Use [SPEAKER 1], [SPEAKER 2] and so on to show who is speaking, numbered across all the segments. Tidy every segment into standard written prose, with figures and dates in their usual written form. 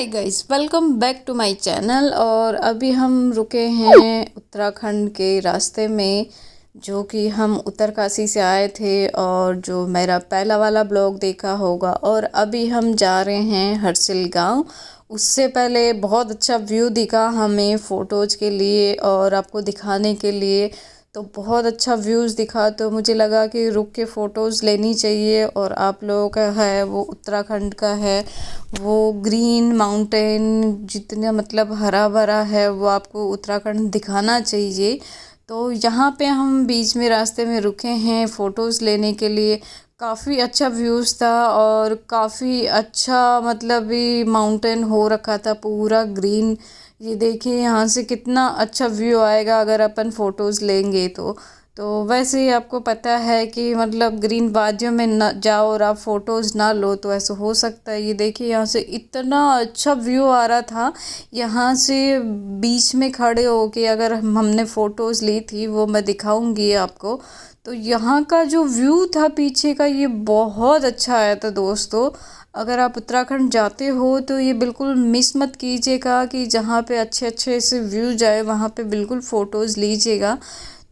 [SPEAKER 1] Hi guys, welcome back to my channel. और अभी हम रुके हैं उत्तराखंड के रास्ते में, जो कि हम उत्तरकाशी से आए थे और जो मेरा पहला वाला ब्लॉग देखा होगा। और अभी हम जा रहे हैं हर्सिल गांव। उससे पहले बहुत अच्छा व्यू दिखा हमें फ़ोटोज़ के लिए और आपको दिखाने के लिए। तो बहुत अच्छा व्यूज़ दिखा तो मुझे लगा कि रुक के फ़ोटोज़ लेनी चाहिए। और आप लोगों का है वो उत्तराखंड का है, वो ग्रीन माउंटेन जितना मतलब हरा भरा है वो आपको उत्तराखंड दिखाना चाहिए। तो यहाँ पे हम बीच में रास्ते में रुके हैं फ़ोटोज़ लेने के लिए। काफ़ी अच्छा व्यूज़ था और काफ़ी अच्छा मतलब भी माउंटेन हो रखा था पूरा ग्रीन। ये देखिए यहाँ से कितना अच्छा व्यू आएगा अगर अपन फ़ोटोज़ लेंगे तो वैसे ही आपको पता है कि मतलब ग्रीन वादियों में न जाओ और आप फ़ोटोज़ ना लो तो ऐसा हो सकता है। ये देखिए यहाँ से इतना अच्छा व्यू आ रहा था। यहाँ से बीच में खड़े होके अगर हमने फ़ोटोज़ ली थी वो मैं दिखाऊंगी आपको। तो यहाँ का जो व्यू था पीछे का ये बहुत अच्छा आया था दोस्तों। अगर आप उत्तराखंड जाते हो तो ये बिल्कुल मिस मत कीजिएगा कि जहाँ पे अच्छे अच्छे से व्यू जाए वहाँ पे बिल्कुल फ़ोटोज़ लीजिएगा।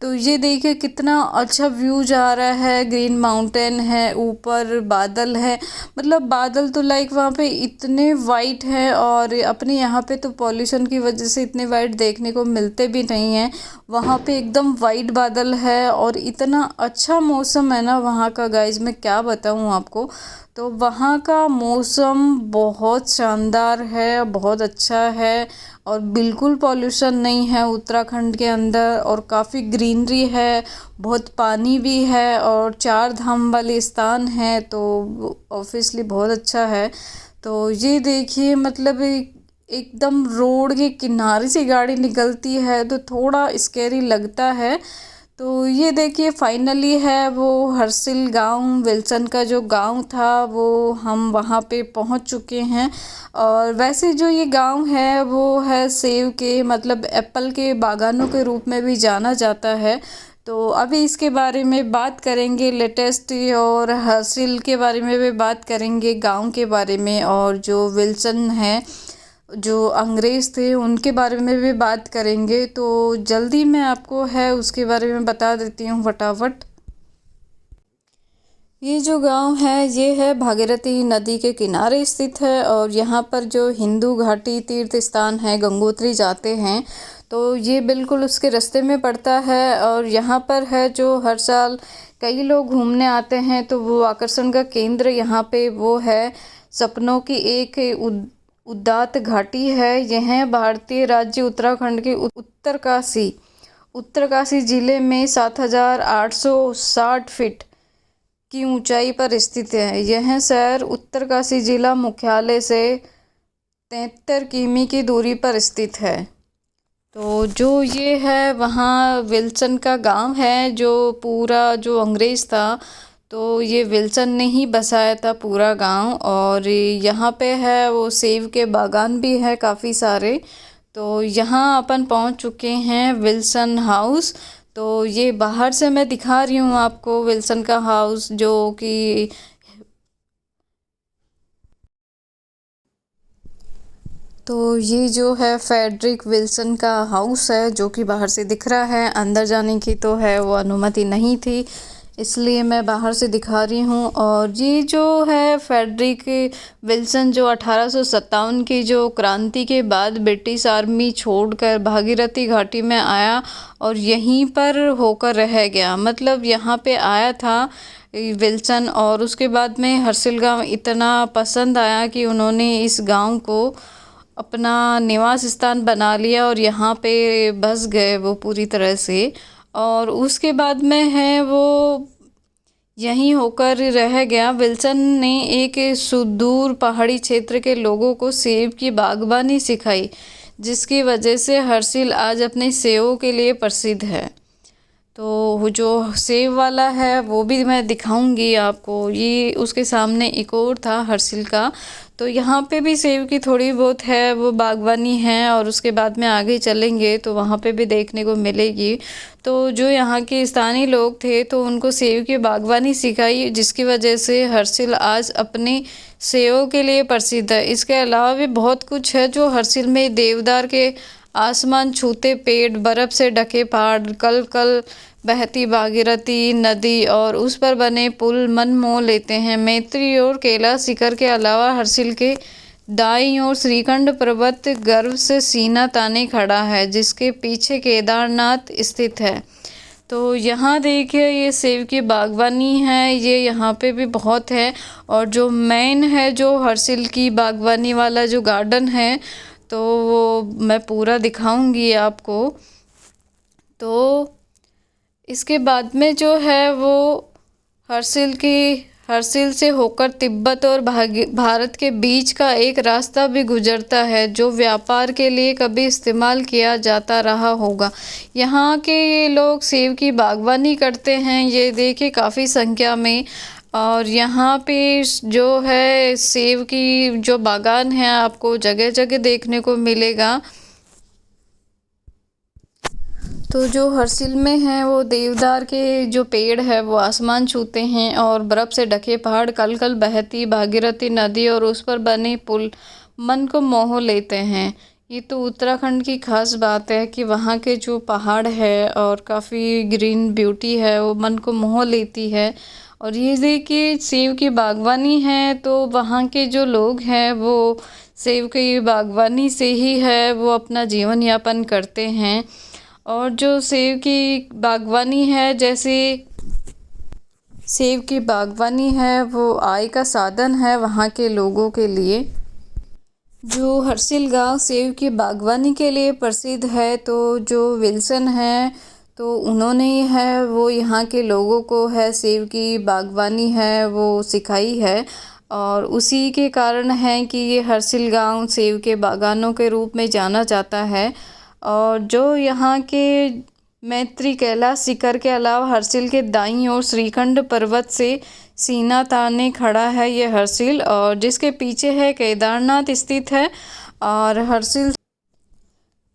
[SPEAKER 1] तो ये देखिए कितना अच्छा व्यू जा रहा है, ग्रीन माउंटेन है, ऊपर बादल है। मतलब बादल तो लाइक वहाँ पे इतने वाइट हैं और अपने यहाँ पे तो पॉल्यूशन की वजह से इतने वाइट देखने को मिलते भी नहीं हैं। वहाँ पे एकदम वाइट बादल है और इतना अच्छा मौसम है ना वहाँ का गाइज, मैं क्या बताऊँ आपको। तो वहाँ का मौसम बहुत शानदार है, बहुत अच्छा है और बिल्कुल पॉल्यूशन नहीं है उत्तराखंड के अंदर। और काफ़ी ग्रीनरी है, बहुत पानी भी है और चार धाम वाले स्थान है तो ऑब्वियसली बहुत अच्छा है। तो ये देखिए मतलब एकदम रोड के किनारे से गाड़ी निकलती है तो थोड़ा स्कैरी लगता है। तो ये देखिए फाइनली है वो हर्सिल गांव, विल्सन का जो गांव था वो हम वहाँ पे पहुँच चुके हैं। और वैसे जो ये गांव है वो है सेब के मतलब एप्पल के बागानों के रूप में भी जाना जाता है। तो अभी इसके बारे में बात करेंगे लेटेस्ट, और हर्सिल के बारे में भी बात करेंगे, गांव के बारे में, और जो विल्सन है जो अंग्रेज़ थे उनके बारे में भी बात करेंगे। तो जल्दी मैं आपको है उसके बारे में बता देती हूँ फटाफट। ये जो गांव है ये है भागीरथी नदी के किनारे स्थित है और यहाँ पर जो हिंदू घाटी तीर्थ स्थान है गंगोत्री जाते हैं तो ये बिल्कुल उसके रास्ते में पड़ता है। और यहाँ पर है जो हर साल कई लोग घूमने आते हैं तो वो आकर्षण का केंद्र यहाँ पे वो है सपनों की एक उदात घाटी है। यह भारतीय राज्य उत्तराखंड के उत्तरकाशी जिले में 7,860 फीट की ऊंचाई पर स्थित है। यह शहर उत्तरकाशी जिला मुख्यालय से 73 किमी की दूरी पर स्थित है। तो जो ये है वहाँ विल्सन का गांव है, जो पूरा जो अंग्रेज़ था तो ये विल्सन ने ही बसाया था पूरा गांव। और यहाँ पे है वो सेब के बागान भी है काफ़ी सारे। तो यहाँ अपन पहुँच चुके हैं विल्सन हाउस। तो ये बाहर से मैं दिखा रही हूँ आपको विल्सन का हाउस, जो कि तो ये जो है फ्रेडरिक विल्सन का हाउस है जो कि बाहर से दिख रहा है। अंदर जाने की तो है वो अनुमति नहीं थी, इसलिए मैं बाहर से दिखा रही हूँ। और ये जो है फ्रेडरिक विल्सन जो 1857 की जो क्रांति के बाद ब्रिटिश आर्मी छोड़कर भागीरथी घाटी में आया और यहीं पर होकर रह गया। मतलब यहाँ पे आया था विल्सन और उसके बाद में हर्सिल गांव इतना पसंद आया कि उन्होंने इस गांव को अपना निवास स्थान बना लिया और यहाँ पे बस गए वो पूरी तरह से। और उसके बाद में है वो यहीं होकर रह गया। विल्सन ने एक सुदूर पहाड़ी क्षेत्र के लोगों को सेब की बागवानी सिखाई, जिसकी वजह से हर्सिल आज अपने सेबों के लिए प्रसिद्ध है। तो वो जो सेब वाला है वो भी मैं दिखाऊंगी आपको। ये उसके सामने एक और था हर्षिल का। तो यहाँ पे भी सेब की थोड़ी बहुत है वो बागवानी है, और उसके बाद में आगे चलेंगे तो वहाँ पे भी देखने को मिलेगी। तो जो यहाँ के स्थानीय लोग थे तो उनको सेब की बागवानी सिखाई, जिसकी वजह से हर्षिल आज अपने सेबों के लिए प्रसिद्ध है। इसके अलावा भी बहुत कुछ है जो हर्षिल में, देवदार के आसमान छूते पेड़, बर्फ़ से ढके पहाड़, कल कल बहती भागीरथी नदी और उस पर बने पुल मन मोह लेते हैं। मैत्री और कैलाश शिखर के अलावा हर्षिल के दाईं ओर श्रीखंड पर्वत गर्व से सीना ताने खड़ा है, जिसके पीछे केदारनाथ स्थित है। तो यहाँ देखिए ये सेब की बागवानी है, ये यहाँ पे भी बहुत है। और जो मेन है जो हर्षिल की बागवानी वाला जो गार्डन है, तो वो मैं पूरा दिखाऊंगी आपको। तो इसके बाद में जो है वो हर्षिल से होकर तिब्बत और भारत के बीच का एक रास्ता भी गुजरता है, जो व्यापार के लिए कभी इस्तेमाल किया जाता रहा होगा। यहाँ के ये लोग सेब की बागवानी करते हैं, ये देखिए काफ़ी संख्या में। और यहाँ पे जो है सेब की जो बागान है आपको जगह जगह देखने को मिलेगा। तो जो हर्षिल में है वो देवदार के जो पेड़ है वो आसमान छूते हैं, और बर्फ़ से ढके पहाड़, कल कल बहती भागीरथी नदी और उस पर बने पुल मन को मोह लेते हैं। ये तो उत्तराखंड की खास बात है कि वहाँ के जो पहाड़ है और काफ़ी ग्रीन ब्यूटी है वो मन को मोह लेती है। और ये देखिए सेब की बागवानी है, तो वहाँ के जो लोग हैं वो सेब की बागवानी से ही है वो अपना जीवन यापन करते हैं। और जो सेब की बागवानी है, जैसे सेब की बागवानी है वो आय का साधन है वहाँ के लोगों के लिए। जो हर्षिल गांव सेब की बागवानी के लिए प्रसिद्ध है, तो जो विल्सन है तो उन्होंने ही है वो यहाँ के लोगों को है सेब की बागवानी है वो सिखाई है। और उसी के कारण है कि ये हर्षिल गांव सेब के बागानों के रूप में जाना जाता है। और जो यहाँ के मैत्री कैलाश शिखर के अलावा हर्षिल के दाईं ओर श्रीखंड पर्वत से सीना ताने खड़ा है ये हर्षिल, और जिसके पीछे है केदारनाथ स्थित है। और हर्षिल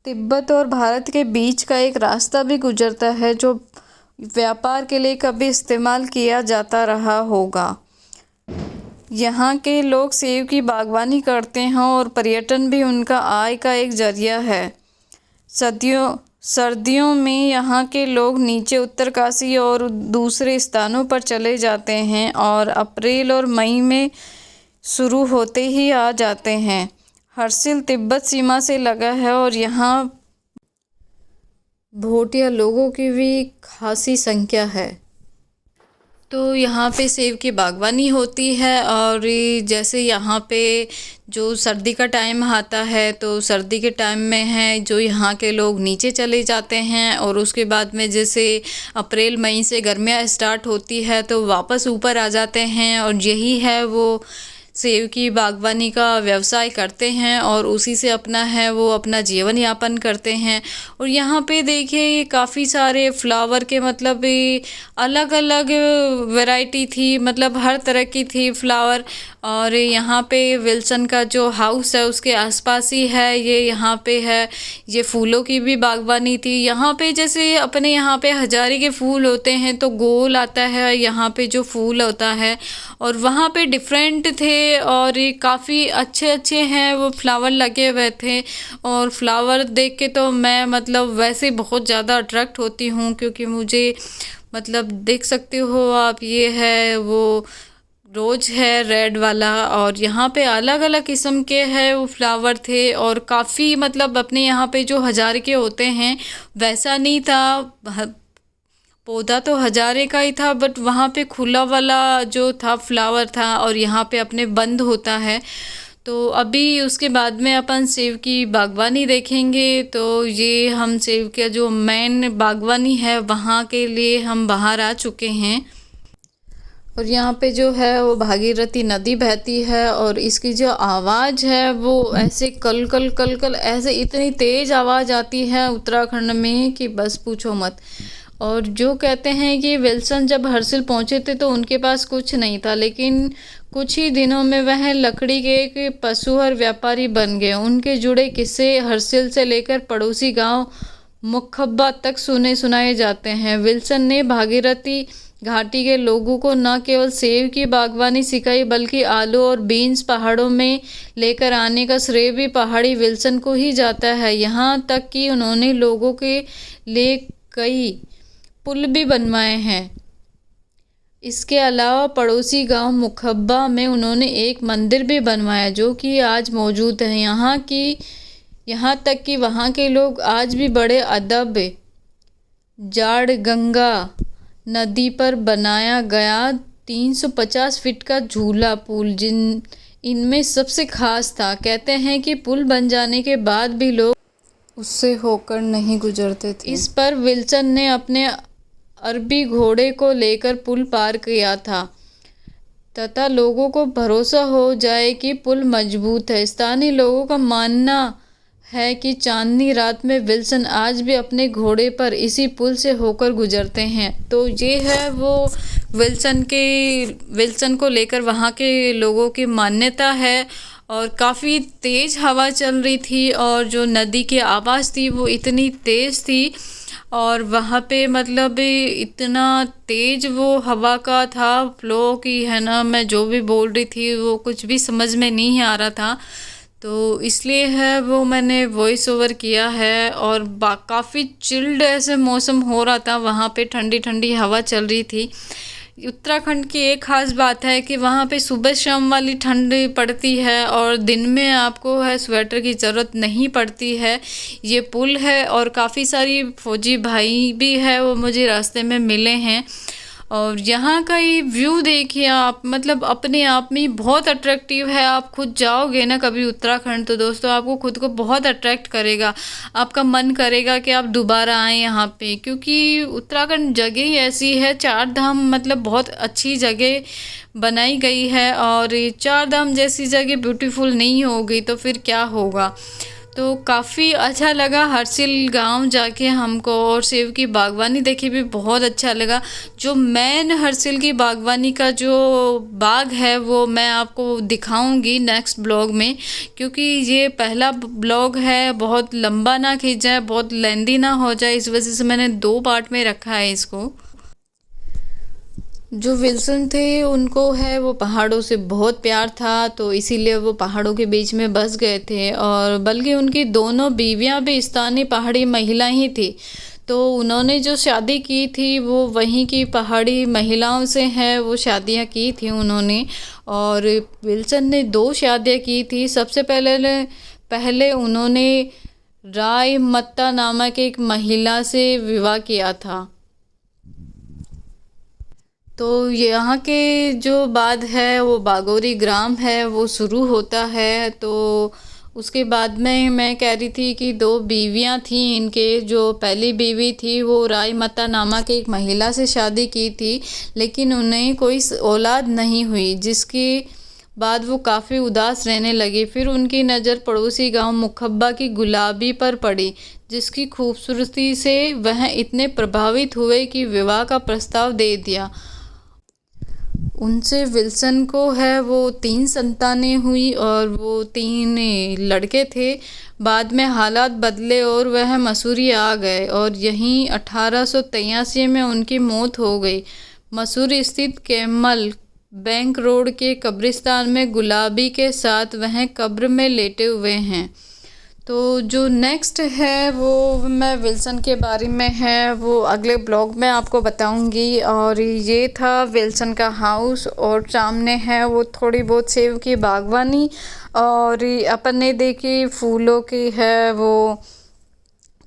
[SPEAKER 1] तिब्बत और भारत के बीच का एक रास्ता भी गुजरता है, जो व्यापार के लिए कभी इस्तेमाल किया जाता रहा होगा। यहाँ के लोग सेब की बागवानी करते हैं और पर्यटन भी उनका आय का एक जरिया है। सर्दियों में यहाँ के लोग नीचे उत्तरकाशी और दूसरे स्थानों पर चले जाते हैं, और अप्रैल और मई में शुरू होते ही आ जाते हैं। हर्षिल तिब्बत सीमा से लगा है और यहाँ भोटिया लोगों की भी खासी संख्या है। तो यहाँ पे सेब की बागवानी होती है। और जैसे यहाँ पे जो सर्दी का टाइम आता है, तो सर्दी के टाइम में है जो यहाँ के लोग नीचे चले जाते हैं, और उसके बाद में जैसे अप्रैल मई से गर्मियाँ स्टार्ट होती है तो वापस ऊपर आ जाते हैं, और यही है वो सेब की बागवानी का व्यवसाय करते हैं और उसी से अपना जीवन यापन करते हैं। और यहाँ पे देखिए ये काफ़ी सारे फ्लावर के मतलब अलग अलग वैरायटी थी, मतलब हर तरह की थी फ्लावर। और यहाँ पे विल्सन का जो हाउस है उसके आसपास ही है ये, यहाँ पे है ये फूलों की भी बागवानी थी। यहाँ पे जैसे अपने यहाँ पे हजारी के फूल होते हैं तो गोल आता है यहाँ पे जो फूल होता है, और वहाँ पे डिफरेंट थे और ये काफ़ी अच्छे अच्छे हैं वो फ्लावर लगे हुए थे। और फ्लावर देख के तो मैं मतलब वैसे बहुत ज़्यादा अट्रैक्ट होती हूँ, क्योंकि मुझे मतलब देख सकते हो आप ये है वो रोज है रेड वाला, और यहाँ पे अलग अलग किस्म के है वो फ्लावर थे। और काफ़ी मतलब अपने यहाँ पे जो हजारे के होते हैं वैसा नहीं था, पौधा तो हजारे का ही था बट वहाँ पे खुला वाला जो था फ्लावर था, और यहाँ पे अपने बंद होता है। तो अभी उसके बाद में अपन सेब की बागवानी देखेंगे। तो ये हम सेब का जो मेन बागवानी है वहाँ के लिए हम बाहर आ चुके हैं, और यहाँ पे जो है वो भागीरथी नदी बहती है, और इसकी जो आवाज़ है वो ऐसे कल कल कल कल ऐसे इतनी तेज़ आवाज़ आती है उत्तराखंड में कि बस पूछो मत। और जो कहते हैं कि विल्सन जब हर्सिल पहुंचे थे तो उनके पास कुछ नहीं था, लेकिन कुछ ही दिनों में वह लकड़ी के एक पशुहर व्यापारी बन गए। उनके जुड़े किस्से हर्सिल से लेकर पड़ोसी गांव मुखब्बा तक सुने सुनाए जाते हैं। विल्सन ने भागीरथी घाटी के लोगों को न केवल सेब की बागवानी सिखाई, बल्कि आलू और बीन्स पहाड़ों में लेकर आने का श्रेय भी पहाड़ी विल्सन को ही जाता है। यहाँ तक कि उन्होंने लोगों के लिए कई पुल भी बनवाए हैं। इसके अलावा पड़ोसी गांव मुखब्बा में उन्होंने एक मंदिर भी बनवाया जो कि आज मौजूद है। यहाँ तक कि वहाँ के लोग आज भी बड़े अदब जाड़ गंगा नदी पर बनाया गया 350 फीट का झूला पुल इनमें सबसे खास था। कहते हैं कि पुल बन जाने के बाद भी लोग उससे होकर नहीं गुजरते थे। इस पर विल्सन ने अपने अरबी घोड़े को लेकर पुल पार किया था तथा लोगों को भरोसा हो जाए कि पुल मजबूत है। स्थानीय लोगों का मानना है कि चांदनी रात में विल्सन आज भी अपने घोड़े पर इसी पुल से होकर गुजरते हैं। तो ये है वो विल्सन को लेकर वहाँ के लोगों की मान्यता है। और काफ़ी तेज़ हवा चल रही थी और जो नदी की आवाज़ थी वो इतनी तेज़ थी और वहाँ पे मतलब इतना तेज़ वो हवा का था फ्लो कि है ना, मैं जो भी बोल रही थी वो कुछ भी समझ में नहीं आ रहा था। तो इसलिए है वो मैंने वॉइस ओवर किया है। और काफ़ी चिल्ड ऐसे मौसम हो रहा था, वहाँ पे ठंडी ठंडी हवा चल रही थी। उत्तराखंड की एक ख़ास बात है कि वहाँ पे सुबह शाम वाली ठंड पड़ती है और दिन में आपको है स्वेटर की ज़रूरत नहीं पड़ती है। ये पुल है और काफ़ी सारी फौजी भाई भी है वो मुझे रास्ते में मिले हैं। और यहाँ का ये व्यू देखिए आप, मतलब अपने आप में बहुत अट्रैक्टिव है। आप खुद जाओगे ना कभी उत्तराखंड तो दोस्तों आपको खुद को बहुत अट्रैक्ट करेगा, आपका मन करेगा कि आप दोबारा आएँ यहाँ पे, क्योंकि उत्तराखंड जगह ही ऐसी है। चार धाम मतलब बहुत अच्छी जगह बनाई गई है और चार धाम जैसी जगह ब्यूटीफुल नहीं होगी तो फिर क्या होगा। तो काफ़ी अच्छा लगा हर्सिल गांव जाके हमको, और सेब की बागवानी देखी भी बहुत अच्छा लगा। जो मेन हर्सिल की बागवानी का जो बाग है वो मैं आपको दिखाऊंगी नेक्स्ट ब्लॉग में, क्योंकि ये पहला ब्लॉग है, बहुत लंबा ना खींच जाए, बहुत लेंदी ना हो जाए, इस वजह से मैंने 2 पार्ट में रखा है इसको। जो विल्सन थे उनको है वो पहाड़ों से बहुत प्यार था, तो इसीलिए वो पहाड़ों के बीच में बस गए थे। और बल्कि उनकी दोनों बीवियां भी स्थानीय पहाड़ी महिला ही थी। तो उन्होंने जो शादी की थी वो वहीं की पहाड़ी महिलाओं से है वो शादियां की थी उन्होंने। और विल्सन ने 2 शादियां की थी। सबसे पहले उन्होंने राय मत्ता नामक एक महिला से विवाह किया था। तो यहाँ के जो बाद है वो बागोरी ग्राम है वो शुरू होता है। तो उसके बाद में मैं कह रही थी कि 2 बीवियाँ थीं इनके। जो पहली बीवी थी वो राय मता नामक एक महिला से शादी की थी, लेकिन उन्हें कोई औलाद नहीं हुई, जिसके बाद वो काफ़ी उदास रहने लगी। फिर उनकी नज़र पड़ोसी गांव मुखब्बा की गुलाबी पर पड़ी, जिसकी खूबसूरती से वह इतने प्रभावित हुए कि विवाह का प्रस्ताव दे दिया। उनसे विल्सन को है वो 3 संतानें हुई और वो 3 लड़के थे। बाद में हालात बदले और वह मसूरी आ गए और यहीं 1883 में उनकी मौत हो गई। मसूरी स्थित कैमल बैंक रोड के कब्रिस्तान में गुलाबी के साथ वह कब्र में लेटे हुए हैं। तो जो नेक्स्ट है वो मैं विल्सन के बारे में है वो अगले ब्लॉग में आपको बताऊंगी। और ये था विल्सन का हाउस और सामने है वो थोड़ी बहुत सेब की बागवानी। और अपन ने देखी फूलों की है वो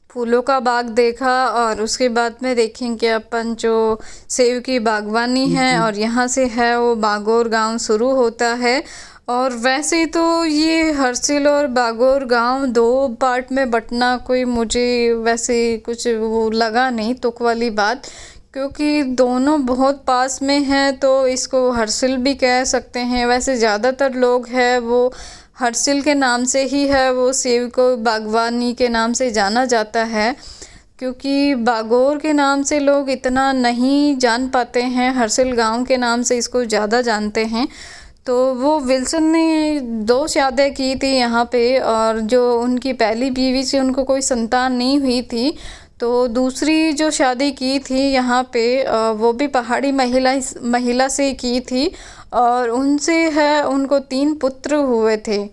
[SPEAKER 1] फूलों का बाग देखा, और उसके बाद में देखेंगे अपन जो सेब की बागवानी है। और यहाँ से है वो बागोर गांव शुरू होता है। और वैसे तो ये हर्सिल और बागोर गांव 2 पार्ट में बंटना कोई मुझे वैसे कुछ वो लगा नहीं तुक वाली बात, क्योंकि दोनों बहुत पास में हैं तो इसको हर्सिल भी कह सकते हैं। वैसे ज़्यादातर लोग हैं वो हर्सिल के नाम से ही है वो सेब को बागवानी के नाम से जाना जाता है। क्योंकि बागोर के नाम से लोग इतना नहीं जान पाते हैं, हर्सिल गांव के नाम से इसको ज़्यादा जानते हैं। तो वो विल्सन ने 2 शादियाँ की थी यहाँ पे, और जो उनकी पहली बीवी से उनको कोई संतान नहीं हुई थी, तो दूसरी जो शादी की थी यहाँ पे वो भी पहाड़ी महिला से की थी, और उनसे है उनको 3 पुत्र हुए थे।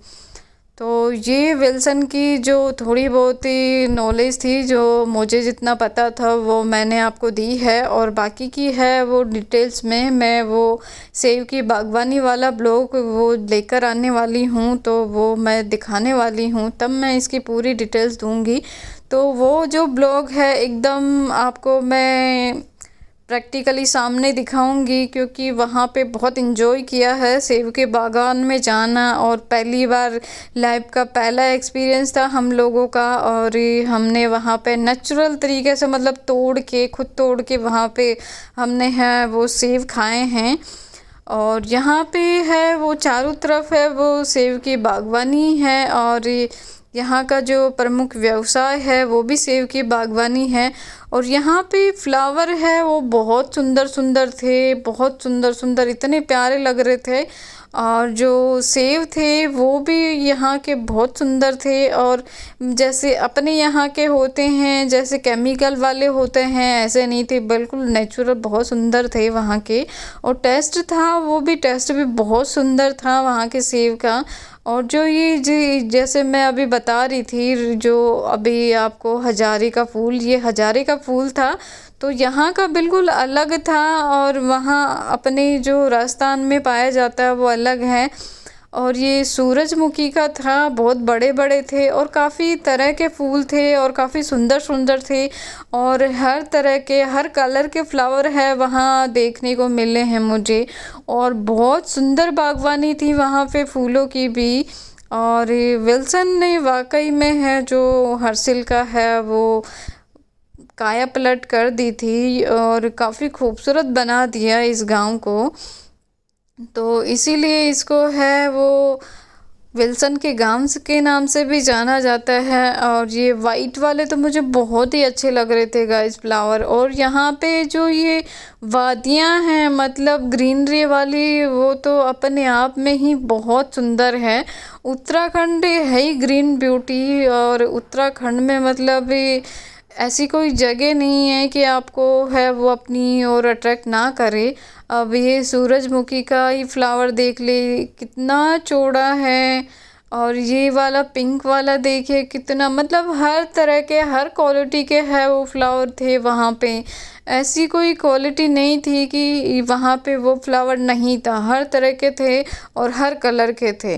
[SPEAKER 1] तो ये विल्सन की जो थोड़ी बहुत ही नॉलेज थी, जो मुझे जितना पता था वो मैंने आपको दी है, और बाकी की है वो डिटेल्स में मैं वो सेब की बागवानी वाला ब्लॉग वो लेकर आने वाली हूँ, तो वो मैं दिखाने वाली हूँ, तब मैं इसकी पूरी डिटेल्स दूँगी। तो वो जो ब्लॉग है एकदम आपको मैं प्रैक्टिकली सामने दिखाऊंगी, क्योंकि वहाँ पे बहुत इन्जॉय किया है सेब के बागान में जाना, और पहली बार लाइफ का पहला एक्सपीरियंस था हम लोगों का। और हमने वहाँ पे नेचुरल तरीके से मतलब खुद तोड़ के वहाँ पे हमने है वो सेब खाए हैं। और यहाँ पे है वो चारों तरफ है वो सेब की बागवानी है, और यहाँ का जो प्रमुख व्यवसाय है वो भी सेब की बागवानी है। और यहाँ पे फ्लावर है वो बहुत सुंदर सुंदर थे, बहुत सुंदर सुंदर, इतने प्यारे लग रहे थे। और जो सेब थे वो भी यहाँ के बहुत सुंदर थे, और जैसे अपने यहाँ के होते हैं, जैसे केमिकल वाले होते हैं, ऐसे नहीं थे, बिल्कुल नेचुरल बहुत सुंदर थे वहाँ के। और टेस्ट भी बहुत सुंदर था वहाँ के सेब का। और जो ये जी जैसे मैं अभी बता रही थी, जो अभी आपको हजारे का फूल, ये हजारे का फूल था, तो यहाँ का बिल्कुल अलग था, और वहाँ अपने जो राजस्थान में पाया जाता है वो अलग है। और ये सूरजमुखी का था, बहुत बड़े बड़े थे, और काफ़ी तरह के फूल थे, और काफ़ी सुंदर सुंदर थे, और हर तरह के हर कलर के फ्लावर है वहाँ देखने को मिले हैं मुझे। और बहुत सुंदर बागवानी थी वहाँ पे फूलों की भी। और विल्सन ने वाकई में है जो हर्सिल का है वो काया पलट कर दी थी, और काफ़ी खूबसूरत बना दिया इस गांव को। तो इसीलिए इसको है वो विल्सन के गांव के नाम से भी जाना जाता है। और ये वाइट वाले तो मुझे बहुत ही अच्छे लग रहे थे गाइस फ्लावर। और यहाँ पे जो ये वादियाँ हैं मतलब ग्रीनरी वाली, वो तो अपने आप में ही बहुत सुंदर है। उत्तराखंड है ही ग्रीन ब्यूटी, और उत्तराखंड में मतलब ऐसी कोई जगह नहीं है कि आपको है वो अपनी ओर अट्रैक्ट ना करे। अब ये सूरजमुखी का ही फ्लावर देख ले कितना चौड़ा है, और ये वाला पिंक वाला देखिए कितना, मतलब हर तरह के हर क्वालिटी के है वो फ्लावर थे वहाँ पे। ऐसी कोई क्वालिटी नहीं थी कि वहाँ पे वो फ्लावर नहीं था, हर तरह के थे और हर कलर के थे।